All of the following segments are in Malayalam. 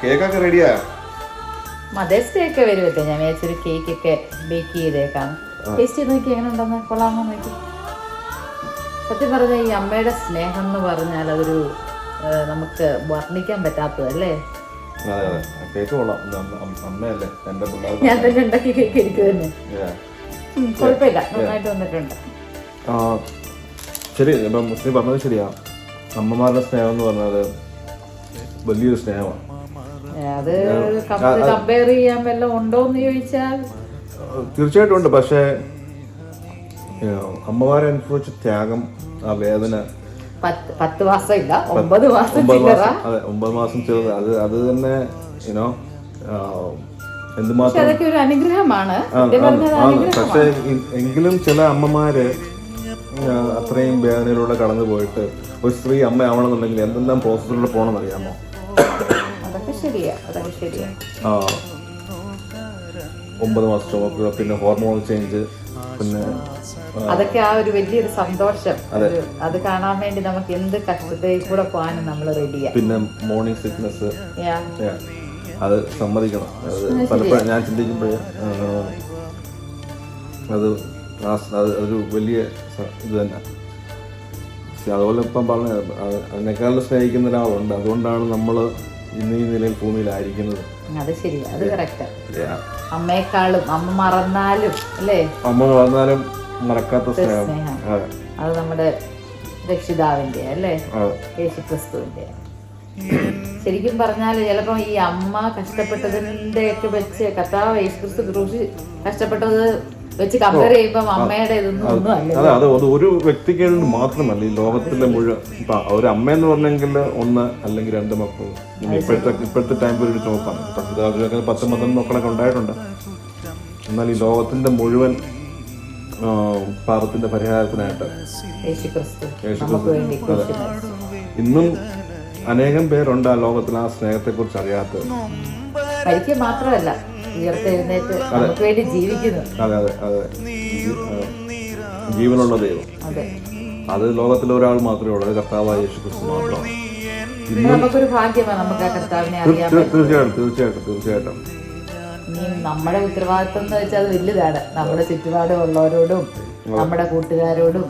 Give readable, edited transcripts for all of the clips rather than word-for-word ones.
കേക്കൊക്കെ റെഡിയാ? മദേഴ്സ് ഡേ ഒക്കെ വരുമല്ലേ, ഞാൻ വിചാരിച്ചൊരു കേക്കൊക്കെ ബേക്ക് ചെയ്തേക്കാം. ടേസ്റ്റ് ചെയ്ത് നോക്കി എങ്ങനെ ഉണ്ടെന്ന്, കൊള്ളാമോ നോക്കി. സത്യം പറഞ്ഞാൽ ഈ അമ്മയുടെ സ്നേഹം എന്ന് പറഞ്ഞാൽ അതൊരു നമുക്ക് വർണ്ണിക്കാൻ പറ്റാത്തതല്ലേ. കേക്ക് കൊള്ളാം. അമ്മയല്ലേ എന്റെ പിള്ളേർ. ഞാൻ തന്നെ ഉണ്ടാക്കി കേക്ക് എനിക്ക് തന്നെ. കുഴപ്പമില്ല, നന്നായിട്ട് വന്നിട്ടുണ്ട്. ശരി, ഇപ്പം മുസ്ലിം പറഞ്ഞത് ശരിയാ. അമ്മമാരുടെ സ്നേഹം എന്ന് പറഞ്ഞാൽ വലിയൊരു സ്നേഹമാണ്. അത് കമ്പയർ ചെയ്യാൻ വല്ലതും ഉണ്ടോന്ന് ചോദിച്ചാൽ തീർച്ചയായിട്ടും ഉണ്ട്. പക്ഷേ അമ്മമാരെ അനുഭവിച്ച ത്യാഗം, ആ വേദന 10 മാസം ഇല്ല, 9 മാസം. അതെ, 9 മാസം ചെറുത്. അത് തന്നെ എന്തുമാത്രം അതൊക്കെ ഒരു അനുഗ്രഹമാണ്. പക്ഷെ എങ്കിലും ചില അമ്മമാര് അത്രയും വേദനയിലൂടെ കടന്നു പോയിട്ട് ഒരു സ്ത്രീ അമ്മയാവണമെന്നുണ്ടെങ്കിൽ എന്തെല്ലാം പ്രോസസ്സിലൂടെ പോകണമെന്ന് അറിയാമോ? അതൊക്കെ ശരിയാ, അതൊക്കെ ശരിയാ. 9 മാസം ചുമക്കുക, പിന്നെ ഹോർമോൺ ചേഞ്ച്, പിന്നെ അതൊക്കെ ആ ഒരു വലിയൊരു സന്തോഷം. അത് കാണാൻ വേണ്ടി നമുക്ക് എന്ത് കഷ്ടതയിൽ കൂടെ പോകാനും നമ്മൾ റെഡിയാ. പിന്നെ മോർണിംഗ് സിക്നസ്, അത് സമ്മതിക്കണം. അത് പലപ്പോഴും ഞാൻ ചിന്തിക്കുമ്പോഴേ അത് ഒരു വലിയ ഇത് തന്നെ. അതുപോലെ ഇപ്പം പറഞ്ഞ അതിനേക്കാളും സ്നേഹിക്കുന്ന ഒരാളുണ്ട്. അതുകൊണ്ടാണ് നമ്മൾ ഇന്ന് ഈ നിലയിൽ ഭൂമിയിലായിരിക്കുന്നത്. അത് ശരിയാ, അത് കറക്റ്റാ. അമ്മയെക്കാളും അമ്മ മറന്നാലും അല്ലേ, അമ്മ മറന്നാലും മറക്കാത്ത സ്നേഹം അത് നമ്മുടെ രക്ഷിതാവിന്റെ അല്ലേ, യേശുക്രിസ്തുവിന്റെ. ശരിക്കും പറഞ്ഞാൽ ചിലപ്പോ ഈ അമ്മ കഷ്ടപ്പെട്ടതിന്റെ ഒക്കെ വെച്ച് കർത്താവ് യേശുക്രിസ്തു ക്രൂശിൽ കഷ്ടപ്പെട്ടത് വെച്ച് കമ്പയർ ചെയ്യുമ്പോൾ അമ്മയുടെ ഇതൊന്നും ഒന്നും അല്ല. അത് ഒരു വ്യക്തിക്ക് മാത്രമല്ല, ഈ ലോകത്തിലെ മുഴുവൻ. ഇപ്പൊ ഒരു അമ്മയെന്ന് പറഞ്ഞെങ്കിൽ 1 അല്ലെങ്കിൽ 2 മക്കൾ. ഇപ്പോഴത്തെ ടൈമിൽ ഒരു നോക്കാണ് 10-12 മക്കളൊക്കെ ഉണ്ടായിട്ടുണ്ട്. എന്നാൽ ഈ ലോകത്തിന്റെ മുഴുവൻ പാപത്തിന്റെ പരിഹാരത്തിനായിട്ട് ഇന്നും അനേകം പേരുണ്ട് ആ ലോകത്തിൽ ആ സ്നേഹത്തെ കുറിച്ച് അറിയാത്തത്. മരിക്കുക മാത്രമല്ല, ഉയർത്തെഴുന്നേറ്റ് നമുക്ക് വേണ്ടി ജീവിക്കുന്നു. അതെ അതെ അതെ, ജീവനുള്ള ദൈവം. അത് ലോകത്തിൽ ഒരാൾ മാത്രമേ ഉള്ളൂ, കർത്താവായ യേശുക്രിസ്തു മാത്രമാണ്. നമുക്കൊരു ഭാഗ്യമാണ് നമുക്ക് ആ കർത്താവിനെ അറിയാൻ. തീർച്ചയായിട്ടും. ഇനി നമ്മുടെ ഉത്തരവാദിത്വം എന്ന് വെച്ചാൽ അത് വലുതാണ്. നമ്മുടെ ചുറ്റുപാടുള്ളവരോടും നമ്മുടെ കൂട്ടുകാരോടും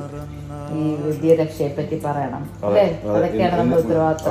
ഈ വലിയ രക്ഷയെ പറ്റി പറയണം അല്ലേ. അതൊക്കെയാണ് നമ്മുടെ ഉത്തരവാദിത്വം.